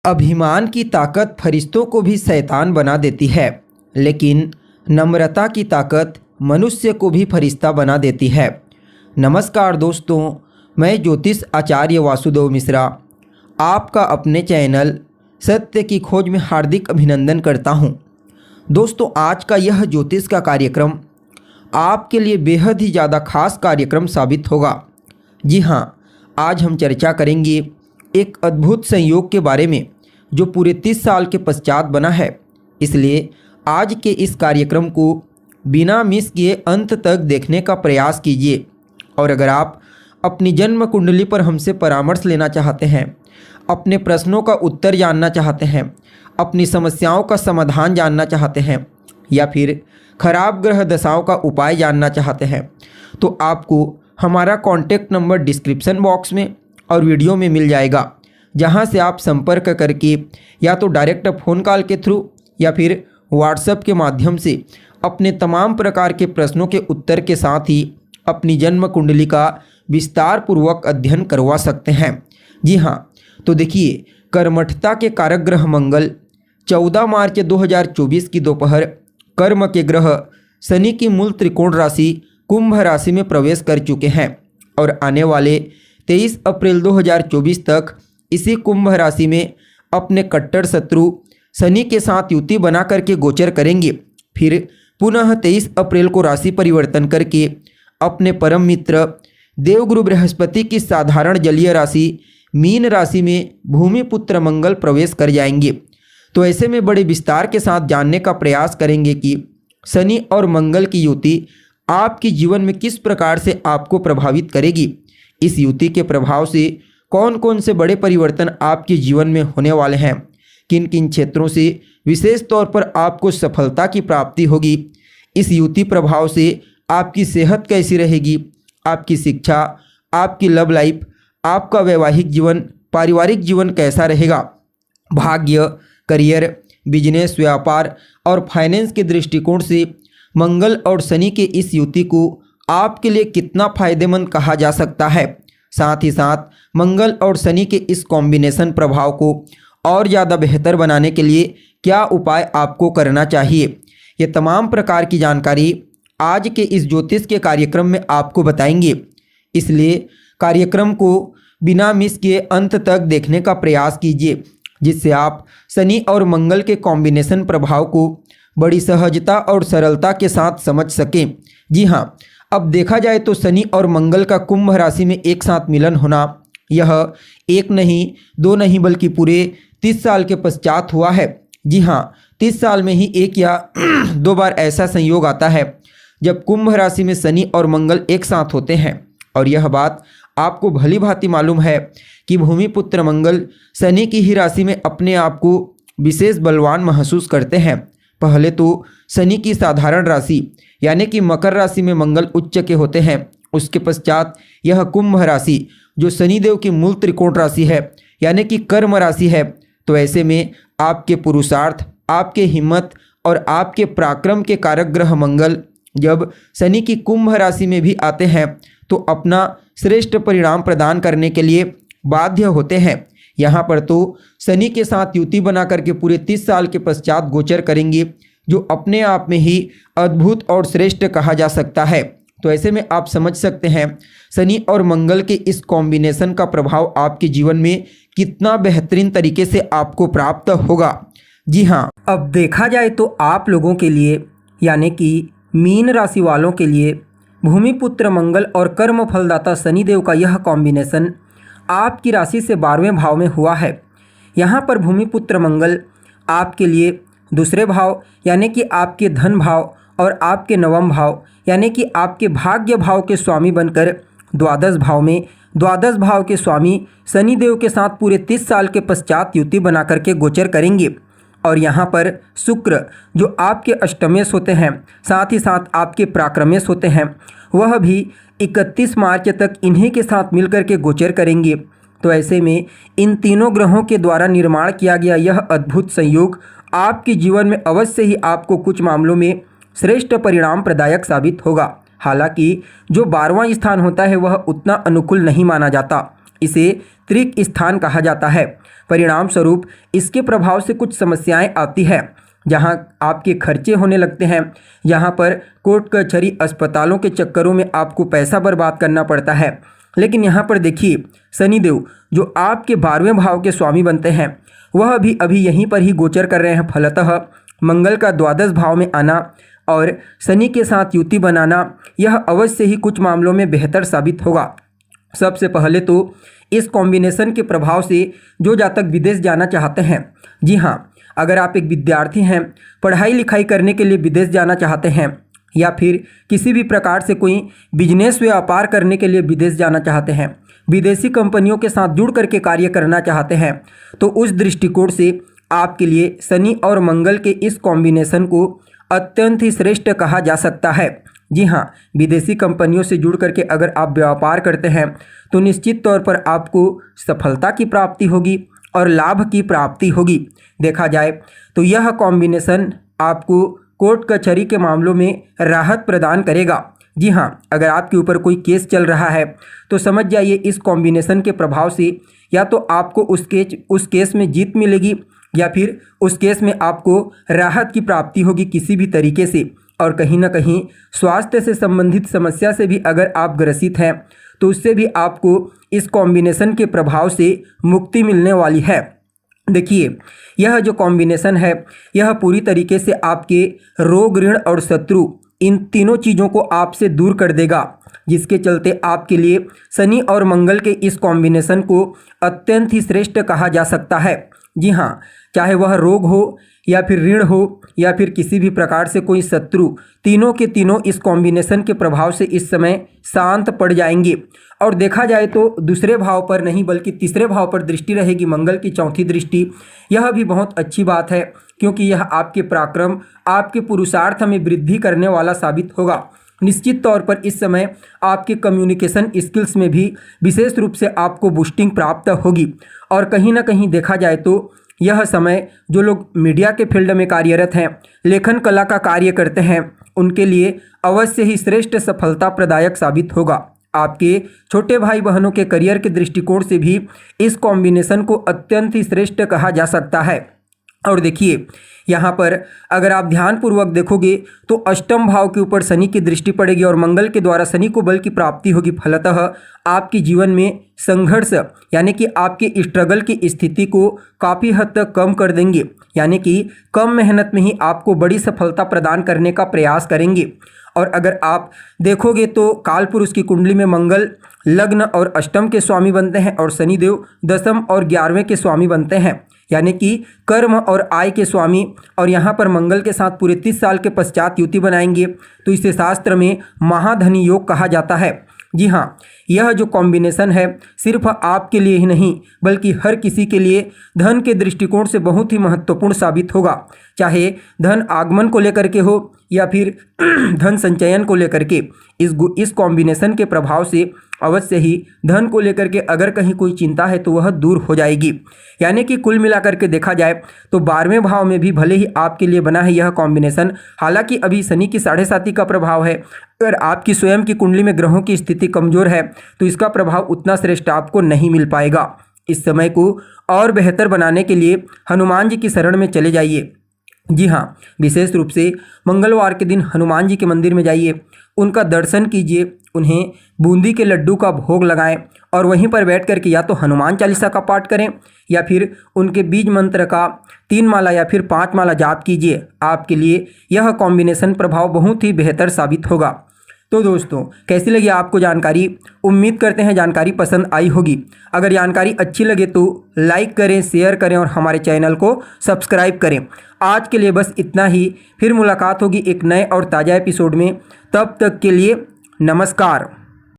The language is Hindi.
अभिमान की ताकत फरिश्तों को भी शैतान बना देती है, लेकिन नम्रता की ताकत मनुष्य को भी फरिश्ता बना देती है। नमस्कार दोस्तों, मैं ज्योतिष आचार्य वासुदेव मिश्रा आपका अपने चैनल सत्य की खोज में हार्दिक अभिनंदन करता हूं। दोस्तों, आज का यह ज्योतिष का कार्यक्रम आपके लिए बेहद ही ज़्यादा खास कार्यक्रम साबित होगा। जी हाँ, आज हम चर्चा करेंगे एक अद्भुत संयोग के बारे में जो पूरे 30 साल के पश्चात बना है। इसलिए आज के इस कार्यक्रम को बिना मिस किए अंत तक देखने का प्रयास कीजिए। और अगर आप अपनी जन्म कुंडली पर हमसे परामर्श लेना चाहते हैं, अपने प्रश्नों का उत्तर जानना चाहते हैं, अपनी समस्याओं का समाधान जानना चाहते हैं या फिर खराब ग्रह दशाओं का उपाय जानना चाहते हैं, तो आपको हमारा कॉन्टैक्ट नंबर डिस्क्रिप्शन बॉक्स में और वीडियो में मिल जाएगा, जहां से आप संपर्क करके या तो डायरेक्ट फ़ोन कॉल के थ्रू या फिर व्हाट्सएप के माध्यम से अपने तमाम प्रकार के प्रश्नों के उत्तर के साथ ही अपनी जन्म कुंडली का विस्तार पूर्वक अध्ययन करवा सकते हैं। जी हाँ, तो देखिए, कर्मठता के कारक ग्रह मंगल 14 मार्च 2024 की दोपहर कर्म के ग्रह शनि की मूल त्रिकोण राशि कुंभ राशि में प्रवेश कर चुके हैं और आने वाले 23 अप्रैल 2024 तक इसी कुंभ राशि में अपने कट्टर शत्रु शनि के साथ युति बना करके गोचर करेंगे। फिर पुनः 23 अप्रैल को राशि परिवर्तन करके अपने परम मित्र देवगुरु बृहस्पति की साधारण जलीय राशि मीन राशि में भूमिपुत्र मंगल प्रवेश कर जाएंगे। तो ऐसे में बड़े विस्तार के साथ जानने का प्रयास करेंगे कि शनि और मंगल की युति आपके जीवन में किस प्रकार से आपको प्रभावित करेगी। इस युति के प्रभाव से कौन कौन से बड़े परिवर्तन आपके जीवन में होने वाले हैं, किन किन क्षेत्रों से विशेष तौर पर आपको सफलता की प्राप्ति होगी, इस युति प्रभाव से आपकी सेहत कैसी रहेगी, आपकी शिक्षा, आपकी लव लाइफ, आपका वैवाहिक जीवन, पारिवारिक जीवन कैसा रहेगा, भाग्य, करियर, बिजनेस, व्यापार और फाइनेंस के दृष्टिकोण से मंगल और शनि के इस युति को आपके लिए कितना फायदेमंद कहा जा सकता है। साथ ही साथ मंगल और शनि के इस कॉम्बिनेशन प्रभाव को और ज़्यादा बेहतर बनाने के लिए क्या उपाय आपको करना चाहिए, ये तमाम प्रकार की जानकारी आज के इस ज्योतिष के कार्यक्रम में आपको बताएंगे। इसलिए कार्यक्रम को बिना मिस किए अंत तक देखने का प्रयास कीजिए, जिससे आप शनि और मंगल के कॉम्बिनेशन प्रभाव को बड़ी सहजता और सरलता के साथ समझ सकें। जी हाँ, अब देखा जाए तो शनि और मंगल का कुंभ राशि में एक साथ मिलन होना यह एक नहीं, दो नहीं, बल्कि पूरे 30 साल के पश्चात हुआ है। जी हाँ, 30 साल में ही एक या दो बार ऐसा संयोग आता है जब कुंभ राशि में शनि और मंगल एक साथ होते हैं। और यह बात आपको भली भांति मालूम है कि भूमिपुत्र मंगल शनि की ही राशि में अपने आप को विशेष बलवान महसूस करते हैं। पहले तो शनि की साधारण राशि यानी कि मकर राशि में मंगल उच्च के होते हैं। उसके पश्चात यह कुंभ राशि जो शनिदेव की मूल त्रिकोण राशि है यानी कि कर्म राशि है। तो ऐसे में आपके पुरुषार्थ, आपके हिम्मत और आपके पराक्रम के कारक ग्रह मंगल जब शनि की कुंभ राशि में भी आते हैं तो अपना श्रेष्ठ परिणाम प्रदान करने के लिए बाध्य होते हैं। यहाँ पर तो शनि के साथ युति बना करके पूरे 30 साल के पश्चात गोचर करेंगे, जो अपने आप में ही अद्भुत और श्रेष्ठ कहा जा सकता है। तो ऐसे में आप समझ सकते हैं शनि और मंगल के इस कॉम्बिनेशन का प्रभाव आपके जीवन में कितना बेहतरीन तरीके से आपको प्राप्त होगा। जी हाँ, अब देखा जाए तो आप लोगों के लिए यानी कि मीन राशि वालों के लिए भूमिपुत्र मंगल और कर्म फलदाता शनिदेव का यह कॉम्बिनेशन आपकी राशि से 12वें भाव में हुआ है। यहाँ पर भूमिपुत्र मंगल आपके लिए दूसरे भाव यानी कि आपके धन भाव और आपके नवम भाव यानी कि आपके भाग्य भाव के स्वामी बनकर द्वादश भाव में द्वादश भाव के स्वामी शनिदेव के साथ पूरे 30 साल के पश्चात युति बना करके गोचर करेंगे। और यहाँ पर शुक्र जो आपके अष्टमेश होते हैं, साथ ही साथ आपके पराक्रमेश होते हैं, वह भी 31 मार्च तक इन्हीं के साथ मिलकर के गोचर करेंगे। तो ऐसे में इन तीनों ग्रहों के द्वारा निर्माण किया गया यह अद्भुत संयोग आपके जीवन में अवश्य ही आपको कुछ मामलों में श्रेष्ठ परिणाम प्रदायक साबित होगा। हालांकि जो 12वां स्थान होता है वह उतना अनुकूल नहीं माना जाता, इसे त्रिक स्थान कहा जाता है, परिणाम स्वरूप इसके प्रभाव से कुछ समस्याएं आती है, जहां आपके खर्चे होने लगते हैं। यहां पर कोर्ट कचहरी अस्पतालों के चक्करों में आपको पैसा बर्बाद करना पड़ता है। लेकिन यहाँ पर देखिए, शनिदेव जो आपके 12वें भाव के स्वामी बनते हैं, वह भी अभी यहीं पर ही गोचर कर रहे हैं। फलतः मंगल का द्वादश भाव में आना और शनि के साथ युति बनाना यह अवश्य ही कुछ मामलों में बेहतर साबित होगा। सबसे पहले तो इस कॉम्बिनेशन के प्रभाव से जो जातक विदेश जाना चाहते हैं, जी हाँ, अगर आप एक विद्यार्थी हैं, पढ़ाई लिखाई करने के लिए विदेश जाना चाहते हैं, या फिर किसी भी प्रकार से कोई बिजनेस व्यापार करने के लिए विदेश जाना चाहते हैं, विदेशी कंपनियों के साथ जुड़ करके कार्य करना चाहते हैं, तो उस दृष्टिकोण से आपके लिए शनि और मंगल के इस कॉम्बिनेशन को अत्यंत ही श्रेष्ठ कहा जा सकता है। जी हाँ, विदेशी कंपनियों से जुड़ करके अगर आप व्यापार करते हैं तो निश्चित तौर पर आपको सफलता की प्राप्ति होगी और लाभ की प्राप्ति होगी। देखा जाए तो यह कॉम्बिनेशन आपको कोर्ट कचहरी के मामलों में राहत प्रदान करेगा। जी हाँ, अगर आपके ऊपर कोई केस चल रहा है तो समझ जाइए इस कॉम्बिनेशन के प्रभाव से या तो आपको उस केस में जीत मिलेगी, या फिर उस केस में आपको राहत की प्राप्ति होगी किसी भी तरीके से। और कहीं ना कहीं स्वास्थ्य से संबंधित समस्या से भी अगर आप ग्रसित हैं तो उससे भी आपको इस कॉम्बिनेशन के प्रभाव से मुक्ति मिलने वाली है। देखिए, यह जो कॉम्बिनेशन है यह पूरी तरीके से आपके रोग, ऋण और शत्रु, इन तीनों चीज़ों को आपसे दूर कर देगा, जिसके चलते आपके लिए शनि और मंगल के इस कॉम्बिनेशन को अत्यंत ही श्रेष्ठ कहा जा सकता है। जी हाँ, चाहे वह रोग हो या फिर ऋण हो या फिर किसी भी प्रकार से कोई शत्रु, तीनों के तीनों इस कॉम्बिनेशन के प्रभाव से इस समय शांत पड़ जाएंगे। और देखा जाए तो दूसरे भाव पर नहीं बल्कि तीसरे भाव पर दृष्टि रहेगी, मंगल की चौथी दृष्टि। यह भी बहुत अच्छी बात है क्योंकि यह आपके पराक्रम, आपके पुरुषार्थ में वृद्धि करने वाला साबित होगा। निश्चित तौर पर इस समय आपके कम्युनिकेशन स्किल्स में भी विशेष रूप से आपको बूस्टिंग प्राप्त होगी। और कहीं ना कहीं देखा जाए तो यह समय जो लोग मीडिया के फील्ड में कार्यरत हैं, लेखन कला का कार्य करते हैं, उनके लिए अवश्य ही श्रेष्ठ सफलता प्रदायक साबित होगा। आपके छोटे भाई बहनों के करियर के दृष्टिकोण से भी इस कॉम्बिनेशन को अत्यंत ही श्रेष्ठ कहा जा सकता है। और देखिए, यहाँ पर अगर आप ध्यानपूर्वक देखोगे तो अष्टम भाव के ऊपर शनि की दृष्टि पड़ेगी और मंगल के द्वारा शनि को बल की प्राप्ति होगी। फलतः आपके जीवन में संघर्ष यानी कि आपके स्ट्रगल की स्थिति को काफ़ी हद तक कम कर देंगे, यानी कि कम मेहनत में ही आपको बड़ी सफलता प्रदान करने का प्रयास करेंगे। और अगर आप देखोगे तो काल पुरुष की कुंडली में मंगल लग्न और अष्टम के स्वामी बनते हैं और शनिदेव दशम और 11वें के स्वामी बनते हैं, यानी कि कर्म और आय के स्वामी। और यहाँ पर मंगल के साथ पूरे 30 साल के पश्चात युति बनाएंगे, तो इसे शास्त्र में महाधनी योग कहा जाता है। जी हाँ, यह जो कॉम्बिनेशन है सिर्फ आपके लिए ही नहीं बल्कि हर किसी के लिए धन के दृष्टिकोण से बहुत ही महत्वपूर्ण साबित होगा, चाहे धन आगमन को लेकर के हो या फिर धन संचयन को लेकर के। इस कॉम्बिनेशन के प्रभाव से अवश्य ही धन को लेकर के अगर कहीं कोई चिंता है तो वह दूर हो जाएगी। यानी कि कुल मिलाकर के देखा जाए तो 12वें भाव में भी भले ही आपके लिए बना है यह कॉम्बिनेशन, हालांकि अभी शनि की 7.5 का प्रभाव है। अगर आपकी स्वयं की कुंडली में ग्रहों की स्थिति कमजोर है तो इसका प्रभाव उतना श्रेष्ठ आपको नहीं मिल पाएगा। इस समय को और बेहतर बनाने के लिए हनुमान जी की शरण में चले जाइए। जी हाँ, विशेष रूप से मंगलवार के दिन हनुमान जी के मंदिर में जाइए, उनका दर्शन कीजिए, उन्हें बूंदी के लड्डू का भोग लगाएं और वहीं पर बैठ कर के या तो हनुमान चालीसा का पाठ करें या फिर उनके बीज मंत्र का 3 माला या फिर 5 माला जाप कीजिए। आपके लिए यह कॉम्बिनेशन प्रभाव बहुत ही बेहतर साबित होगा। तो दोस्तों, कैसी लगी आपको जानकारी? उम्मीद करते हैं जानकारी पसंद आई होगी। अगर जानकारी अच्छी लगे तो लाइक करें, शेयर करें और हमारे चैनल को सब्सक्राइब करें। आज के लिए बस इतना ही, फिर मुलाकात होगी एक नए और ताज़ा एपिसोड में। तब तक के लिए नमस्कार।